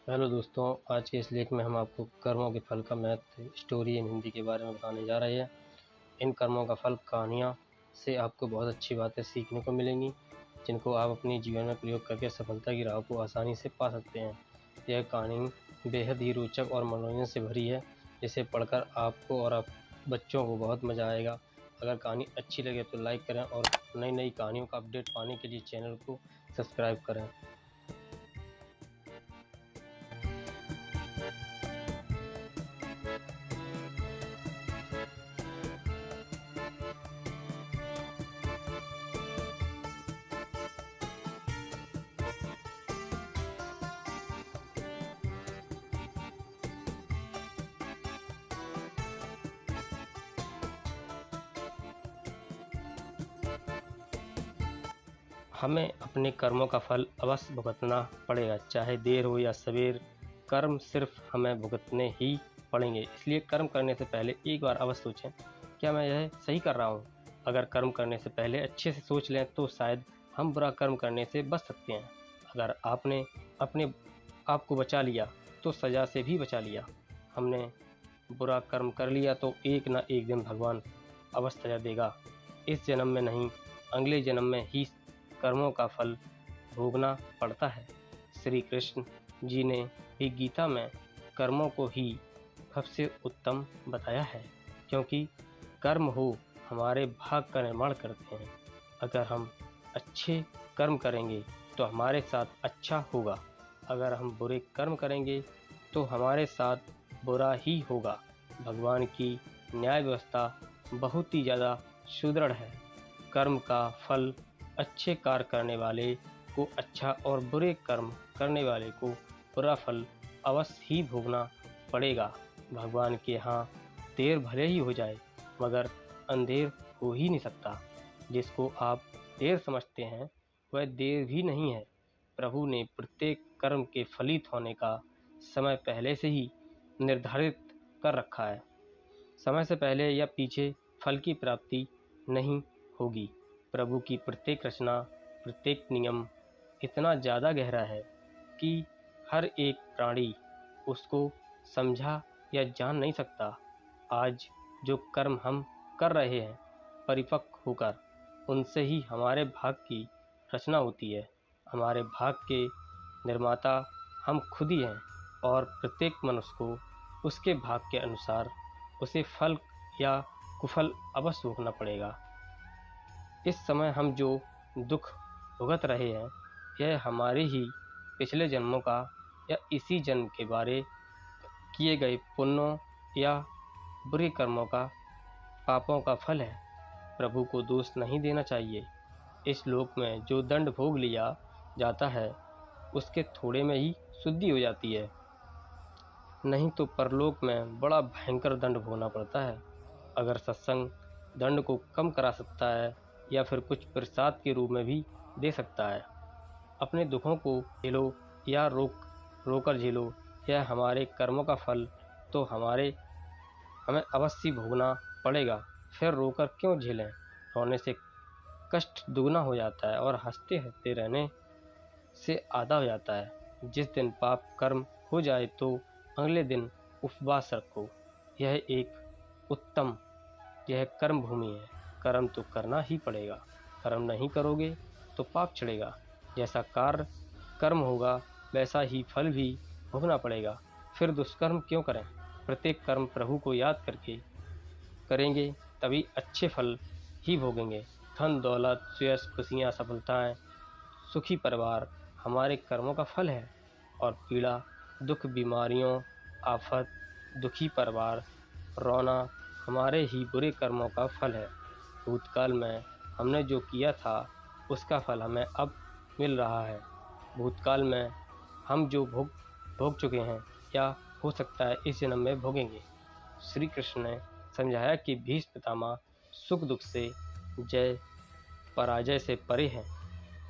Hello दोस्तों, आज के इस लेख में हम आपको कर्मों के फल का मैथ स्टोरी इन हिंदी के बारे में बताने जा रहे हैं। इन कर्मों का फल कहानियाँ से आपको बहुत अच्छी बातें सीखने को मिलेंगी, जिनको आप अपने जीवन में प्रयोग करके सफलता की राह को आसानी से पा सकते हैं। यह कहानी बेहद ही रोचक और मनोरंजन से भरी है, जिसे पढ़कर आपको और बच्चों को बहुत मज़ा आएगा। अगर कहानी अच्छी लगे तो लाइक करें और नई नई कहानियों का अपडेट पाने के लिए चैनल को सब्सक्राइब करें। हमें अपने कर्मों का फल अवश्य भुगतना पड़ेगा, चाहे देर हो या सवेर। कर्म सिर्फ हमें भुगतने ही पड़ेंगे, इसलिए कर्म करने से पहले एक बार अवश्य सोचें, क्या मैं यह सही कर रहा हूँ। अगर कर्म करने से पहले अच्छे से सोच लें तो शायद हम बुरा कर्म करने से बच सकते हैं। अगर आपने अपने आप को बचा लिया तो सज़ा से भी बचा लिया। हमने बुरा कर्म कर लिया तो एक न एक दिन भगवान अवश्य सजा देगा। इस जन्म में नहीं, अगले जन्म में ही कर्मों का फल भोगना पड़ता है। श्री कृष्ण जी ने भी गीता में कर्मों को ही सबसे उत्तम बताया है, क्योंकि कर्म हो हमारे भाग का निर्माण करते हैं। अगर हम अच्छे कर्म करेंगे तो हमारे साथ अच्छा होगा, अगर हम बुरे कर्म करेंगे तो हमारे साथ बुरा ही होगा। भगवान की न्याय व्यवस्था बहुत ही ज़्यादा सुदृढ़ है। कर्म का फल अच्छे कार्य करने वाले को अच्छा और बुरे कर्म करने वाले को बुरा फल अवश्य ही भोगना पड़ेगा। भगवान के यहाँ देर भले ही हो जाए, मगर अंधेर हो ही नहीं सकता। जिसको आप देर समझते हैं वह देर भी नहीं है। प्रभु ने प्रत्येक कर्म के फलित होने का समय पहले से ही निर्धारित कर रखा है। समय से पहले या पीछे फल की प्राप्ति नहीं होगी। प्रभु की प्रत्येक रचना, प्रत्येक नियम इतना ज़्यादा गहरा है कि हर एक प्राणी उसको समझा या जान नहीं सकता। आज जो कर्म हम कर रहे हैं, परिपक्व होकर उनसे ही हमारे भाग की रचना होती है। हमारे भाग के निर्माता हम खुद ही हैं, और प्रत्येक मनुष्य को उसके भाग के अनुसार उसे फल या कुफल अवश्य भोगना पड़ेगा। इस समय हम जो दुख भुगत रहे हैं, यह हमारे ही पिछले जन्मों का या इसी जन्म के बारे किए गए पुण्यों या बुरे कर्मों का, पापों का फल है। प्रभु को दोष नहीं देना चाहिए। इस लोक में जो दंड भोग लिया जाता है, उसके थोड़े में ही शुद्धि हो जाती है, नहीं तो परलोक में बड़ा भयंकर दंड भोगना पड़ता है। अगर सत्संग दंड को कम करा सकता है या फिर कुछ प्रसाद के रूप में भी दे सकता है। अपने दुखों को झेलो या रोकर झेलो, यह हमारे कर्मों का फल तो हमें अवश्य भोगना पड़ेगा। फिर रोकर क्यों झेलें। रोने से कष्ट दुगना हो जाता है और हंसते हंसते रहने से आधा हो जाता है। जिस दिन पाप कर्म हो जाए तो अगले दिन उपवास रखो। यह कर्म भूमि है। कर्म तो करना ही पड़ेगा। कर्म नहीं करोगे तो पाप चढ़ेगा। जैसा कार्य कर्म होगा वैसा ही फल भी भोगना पड़ेगा। फिर दुष्कर्म क्यों करें। प्रत्येक कर्म प्रभु को याद करके करेंगे, तभी अच्छे फल ही भोगेंगे। धन दौलत, यश, खुशियाँ, सफलताएं, सुखी परिवार हमारे कर्मों का फल है, और पीड़ा, दुख, बीमारियों, आफत, दुखी परिवार, रोना हमारे ही बुरे कर्मों का फल है। भूतकाल में हमने जो किया था उसका फल हमें अब मिल रहा है। भूतकाल में हम जो भोग चुके हैं या हो सकता है इस जन्म में भोगेंगे। श्री कृष्ण ने समझाया कि भीष्म पितामह सुख दुख से, जय पराजय से परे हैं।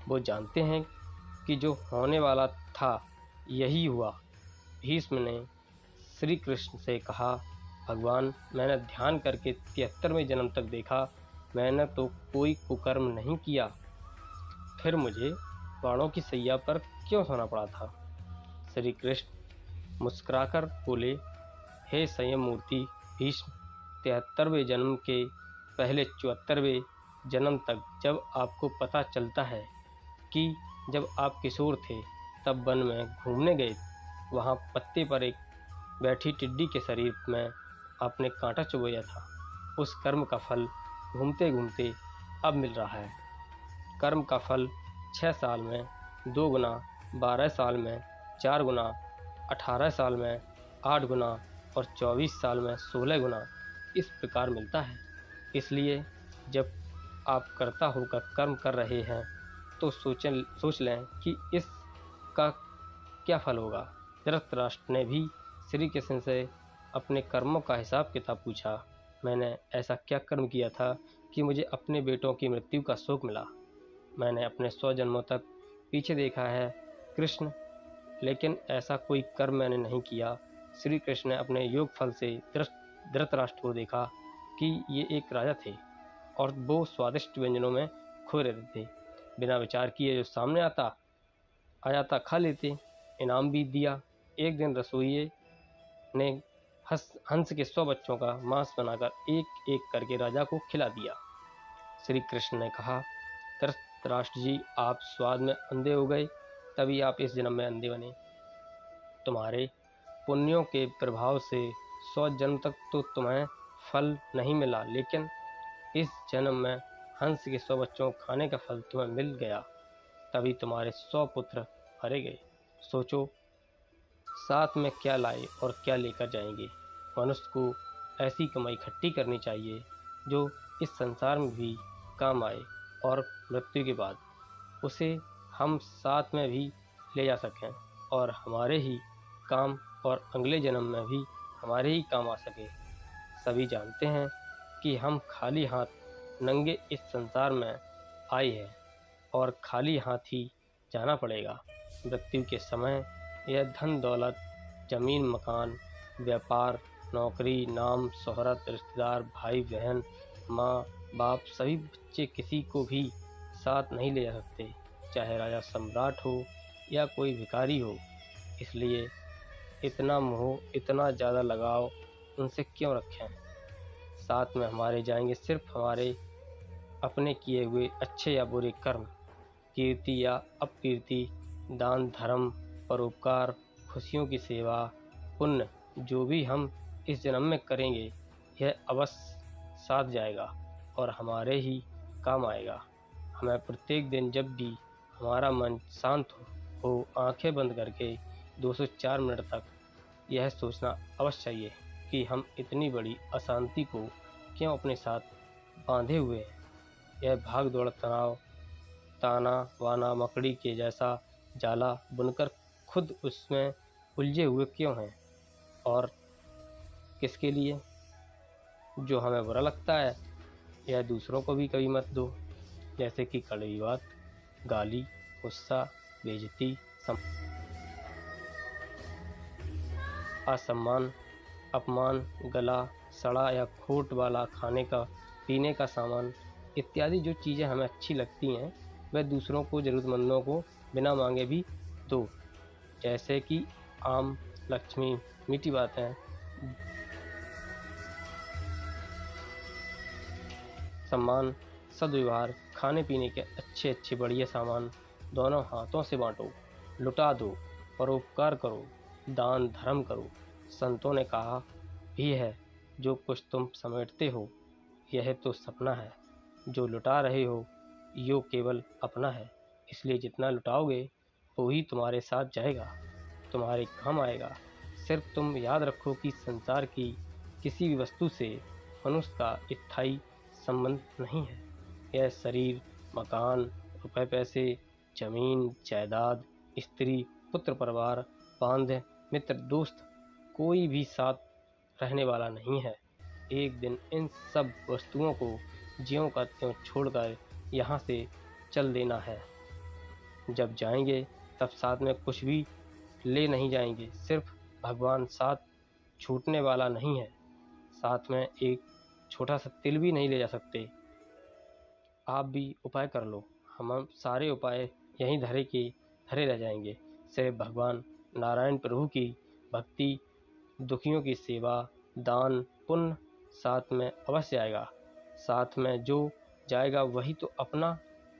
वो जानते हैं कि जो होने वाला था यही हुआ। भीष्म ने श्री कृष्ण से कहा, भगवान, मैंने ध्यान करके 73वें जन्म तक देखा, मैंने तो कोई कुकर्म नहीं किया, फिर मुझे बाणों की सैया पर क्यों सोना पड़ा था। श्री कृष्ण मुस्कुराकर बोले, हे संयम मूर्ति भीष्म, 73वें जन्म के पहले 74वें जन्म तक जब आपको पता चलता है कि जब आप किशोर थे तब वन में घूमने गए, वहाँ पत्ते पर एक बैठी टिड्डी के शरीर में आपने कांटा चुभोया था, उस कर्म का फल घूमते घूमते अब मिल रहा है। कर्म का फल 6 साल में 2 गुना, 12 साल में 4 गुना, 18 साल में 8 गुना और 24 साल में 16 गुना इस प्रकार मिलता है। इसलिए जब आप कर्ता होकर कर्म कर रहे हैं तो सोच लें कि इसका क्या फल होगा। धृतराष्ट्र ने भी श्री कृष्ण से अपने कर्मों का हिसाब किताब पूछा। मैंने ऐसा क्या कर्म किया था कि मुझे अपने बेटों की मृत्यु का शोक मिला। मैंने अपने 100 जन्मों तक पीछे देखा है कृष्ण, लेकिन ऐसा कोई कर्म मैंने नहीं किया। श्री कृष्ण ने अपने योग फल से धृतराष्ट्र को देखा कि ये एक राजा थे और वो स्वादिष्ट व्यंजनों में खो रहते थे। बिना विचार किए जो सामने आ जाता खा लेते, इनाम भी दिया। एक दिन रसोइये ने हंस के 100 बच्चों का मांस बनाकर एक एक करके राजा को खिला दिया। श्री कृष्ण ने कहा, धृतराष्ट्र जी, आप स्वाद में अंधे हो गए, तभी आप इस जन्म में अंधे बने। तुम्हारे पुण्यों के प्रभाव से 100 जन्म तक तो तुम्हें फल नहीं मिला, लेकिन इस जन्म में हंस के 100 बच्चों को खाने का फल तुम्हें मिल गया, तभी तुम्हारे 100 पुत्र मारे गए। सोचो, साथ में क्या लाए और क्या लेकर जाएंगे। मनुष्य को ऐसी कमाई इकट्ठी करनी चाहिए जो इस संसार में भी काम आए और मृत्यु के बाद उसे हम साथ में भी ले जा सकें और हमारे ही काम और अगले जन्म में भी हमारे ही काम आ सके। सभी जानते हैं कि हम खाली हाथ नंगे इस संसार में आए हैं और खाली हाथ ही जाना पड़ेगा। मृत्यु के समय यह धन दौलत, जमीन मकान, व्यापार, नौकरी, नाम शोहरत, रिश्तेदार, भाई बहन, माँ बाप, सभी बच्चे किसी को भी साथ नहीं ले जा सकते, चाहे राजा सम्राट हो या कोई भिखारी हो। इसलिए इतना मोह, इतना ज़्यादा लगाव उनसे क्यों रखें। साथ में हमारे जाएंगे सिर्फ हमारे अपने किए हुए अच्छे या बुरे कर्म, कीर्ति या अपकीर्ति, दान धर्म, परोपकार, खुशियों की सेवा, पुण्य, जो भी हम इस जन्म में करेंगे यह अवश्य साथ जाएगा और हमारे ही काम आएगा। हमें प्रत्येक दिन जब भी हमारा मन शांत हो आंखें बंद करके 204 मिनट तक यह सोचना अवश्य चाहिए कि हम इतनी बड़ी अशांति को क्यों अपने साथ बांधे हुए हैं। यह भाग दौड़, तनाव, ताना वाना मकड़ी के जैसा जाला बुनकर खुद उसमें उलझे हुए क्यों हैं, और किसके लिए? जो हमें बुरा लगता है यह दूसरों को भी कभी मत दो, जैसे कि कड़वी बात, गाली, गुस्सा, बेइज्जती, असम्मान, अपमान, गला सड़ा या खोट वाला खाने का पीने का सामान इत्यादि जो चीज़ें हमें अच्छी लगती हैं वह दूसरों को, ज़रूरतमंदों को बिना मांगे भी दो, जैसे कि आम, लक्ष्मी, मीठी बातें, सम्मान, सद्व्यवहार, खाने पीने के अच्छे अच्छे बढ़िया सामान दोनों हाथों से बांटो, लुटा दो, परोपकार करो, दान धर्म करो। संतों ने कहा भी है, जो कुछ तुम समेटते हो यह तो सपना है, जो लुटा रहे हो यो केवल अपना है। इसलिए जितना लुटाओगे वो ही तुम्हारे साथ जाएगा, तुम्हारे काम आएगा। सिर्फ तुम याद रखो कि संसार की किसी भी वस्तु से मनुष्य का स्थायी संबंध नहीं है। यह शरीर, मकान, रुपए पैसे, जमीन जायदाद, स्त्री, पुत्र परिवार, बांध, मित्र, दोस्त, कोई भी साथ रहने वाला नहीं है। एक दिन इन सब वस्तुओं को ज्यों का त्यों छोड़कर यहाँ से चल देना है। जब जाएंगे तब साथ में कुछ भी ले नहीं जाएंगे, सिर्फ भगवान साथ छूटने वाला नहीं है। साथ में एक छोटा सा तिल भी नहीं ले जा सकते। आप भी उपाय कर लो, हम सारे उपाय यहीं धरे रह जाएंगे। सिर्फ भगवान नारायण प्रभु की भक्ति, दुखियों की सेवा, दान, पुण्य साथ में अवश्य आएगा। साथ में जो जाएगा वही तो अपना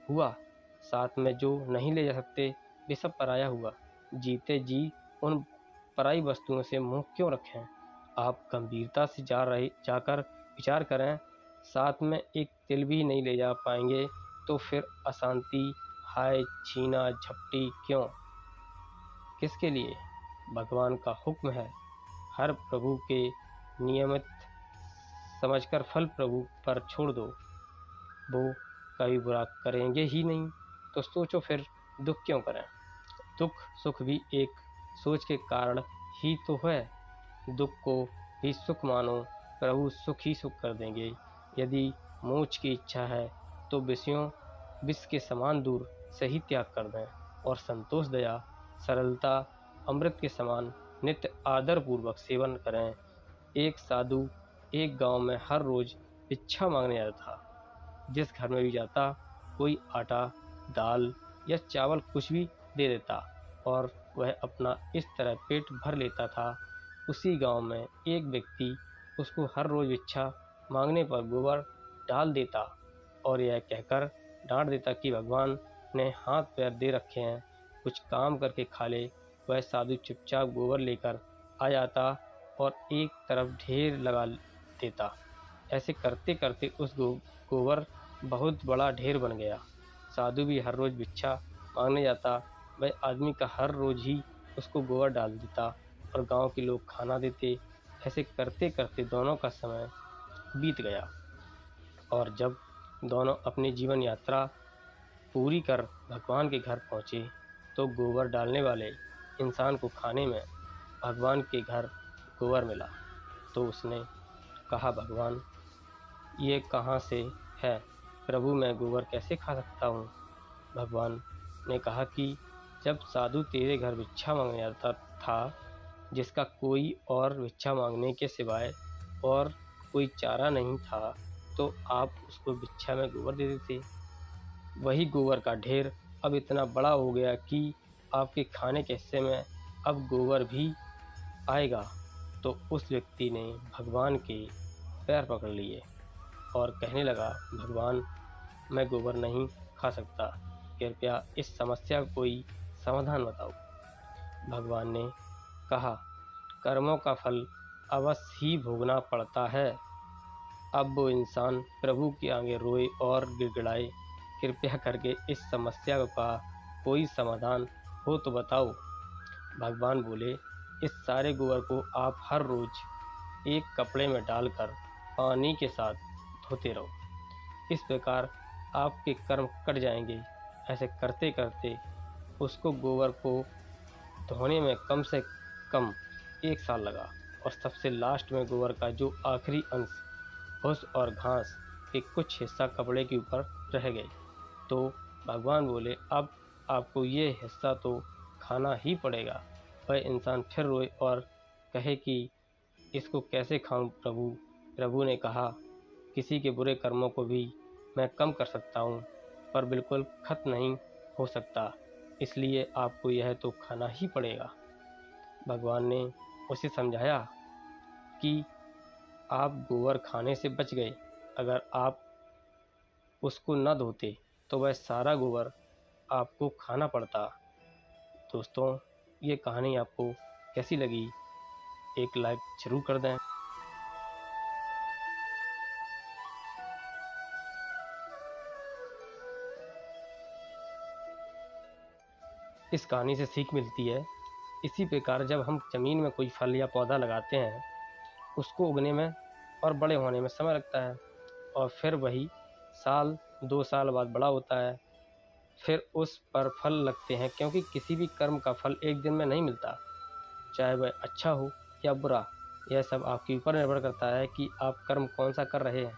हुआ, साथ में जो नहीं ले जा सकते वे सब पराया हुआ। जीते जी उन पराई वस्तुओं से मुंह क्यों रखें? आप गंभीरता से जाकर विचार करें। साथ में एक तिल भी नहीं ले जा पाएंगे तो फिर अशांति, हाय, छीना झपटी क्यों? किसके लिए? भगवान का हुक्म है, हर प्रभु के नियमित समझकर फल प्रभु पर छोड़ दो। वो कभी बुरा करेंगे ही नहीं, तो सोचो फिर दुख क्यों करें? दुख सुख भी एक सोच के कारण ही तो है। दुख को भी सुख मानो, प्रभु सुख ही सुख कर देंगे। यदि मोक्ष की इच्छा है तो विष के समान दूर से ही त्याग कर दें और संतोष, दया, सरलता, अमृत के समान नित्य आदर पूर्वक सेवन करें। एक साधु एक गांव में हर रोज भिक्षा मांगने आता था। जिस घर में भी जाता कोई आटा, दाल या चावल कुछ भी दे देता और वह अपना इस तरह पेट भर लेता था। उसी गांव में एक व्यक्ति उसको हर रोज भिक्षा मांगने पर गोबर डाल देता और यह कहकर डांट देता कि भगवान ने हाथ पैर दे रखे हैं, कुछ काम करके खा ले। वह साधु चुपचाप गोबर लेकर आ जाता और एक तरफ ढेर लगा देता। ऐसे करते करते उस गोबर बहुत बड़ा ढेर बन गया। साधु भी हर रोज भिक्षा मांगने जाता, वह आदमी का हर रोज ही उसको गोबर डाल देता और गांव के लोग खाना देते। ऐसे करते करते दोनों का समय बीत गया और जब दोनों अपनी जीवन यात्रा पूरी कर भगवान के घर पहुँचे तो गोबर डालने वाले इंसान को खाने में भगवान के घर गोबर मिला। तो उसने कहा, भगवान ये कहाँ से है? प्रभु मैं गोबर कैसे खा सकता हूँ? भगवान ने कहा कि जब साधु तेरे घर भिक्षा मांगने आता था, जिसका कोई और भिक्षा मांगने के सिवाय और कोई चारा नहीं था, तो आप उसको भिक्षा में गोबर दे देते। वही गोबर का ढेर अब इतना बड़ा हो गया कि आपके खाने के हिस्से में अब गोबर भी आएगा। तो उस व्यक्ति ने भगवान के पैर पकड़ लिए और कहने लगा, भगवान मैं गोबर नहीं खा सकता, कृपया इस समस्या का कोई समाधान बताओ। भगवान ने कहा, कर्मों का फल अवश्य ही भोगना पड़ता है। अब वो इंसान प्रभु के आगे रोए और गिड़गिड़ाए, कृपया करके इस समस्या का कोई समाधान हो तो बताओ। भगवान बोले, इस सारे गोबर को आप हर रोज एक कपड़े में डालकर पानी के साथ धोते रहो। इस प्रकार आपके कर्म कट जाएंगे। ऐसे करते करते उसको गोबर को धोने में कम से कम 1 साल लगा और सबसे लास्ट में गोबर का जो आखिरी अंश, फूस और घास के कुछ हिस्सा कपड़े के ऊपर रह गए। तो भगवान बोले, अब आपको ये हिस्सा तो खाना ही पड़ेगा। वह इंसान फिर रोए और कहे कि इसको कैसे खाऊं प्रभु? प्रभु ने कहा, किसी के बुरे कर्मों को भी मैं कम कर सकता हूँ, पर बिल्कुल खत्म नहीं हो सकता, इसलिए आपको यह तो खाना ही पड़ेगा। भगवान ने उसे समझाया कि आप गोबर खाने से बच गए। अगर आप उसको न धोते तो वह सारा गोबर आपको खाना पड़ता। दोस्तों, ये कहानी आपको कैसी लगी? एक लाइक ज़रूर कर दें। इस कहानी से सीख मिलती है। इसी प्रकार जब हम ज़मीन में कोई फल या पौधा लगाते हैं, उसको उगने में और बड़े होने में समय लगता है और फिर वही साल 2 साल बाद बड़ा होता है। फिर उस पर फल लगते हैं, क्योंकि किसी भी कर्म का फल एक दिन में नहीं मिलता, चाहे वह अच्छा हो या बुरा। यह सब आपके ऊपर निर्भर करता है कि आप कर्म कौन सा कर रहे हैं।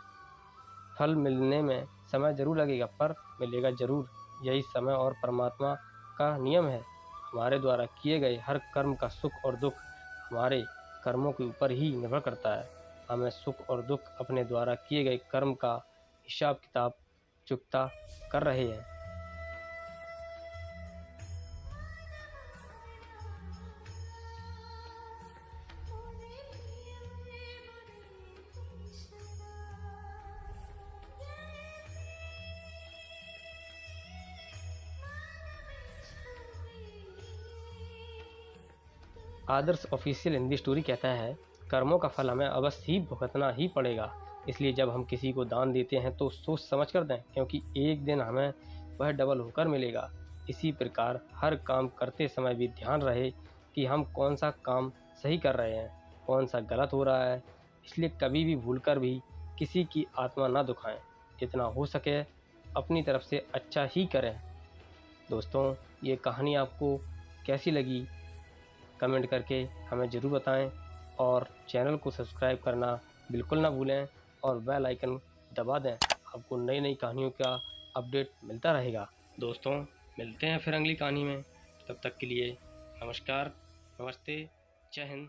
फल मिलने में समय जरूर लगेगा, पर मिलेगा जरूर। यही समय और परमात्मा का नियम है। हमारे द्वारा किए गए हर कर्म का सुख और दुख हमारे कर्मों के ऊपर ही निर्भर करता है। हमें सुख और दुख अपने द्वारा किए गए कर्म का हिसाब किताब चुकता कर रहे हैं। आदर्श ऑफिशियल हिंदी स्टोरी कहता है, कर्मों का फल हमें अवश्य ही भुगतना ही पड़ेगा। इसलिए जब हम किसी को दान देते हैं तो सोच समझ कर दें, क्योंकि एक दिन हमें वह डबल होकर मिलेगा। इसी प्रकार हर काम करते समय भी ध्यान रहे कि हम कौन सा काम सही कर रहे हैं, कौन सा गलत हो रहा है। इसलिए कभी भी भूलकर भी किसी की आत्मा ना दुखाएं। जितना हो सके अपनी तरफ से अच्छा ही करें। दोस्तों, ये कहानी आपको कैसी लगी कमेंट करके हमें ज़रूर बताएं, और चैनल को सब्सक्राइब करना बिल्कुल ना भूलें और बेल आइकन दबा दें। आपको नई नई कहानियों का अपडेट मिलता रहेगा। दोस्तों, मिलते हैं फिर अगली कहानी में। तब तक के लिए नमस्कार, नमस्ते, जय हिंद।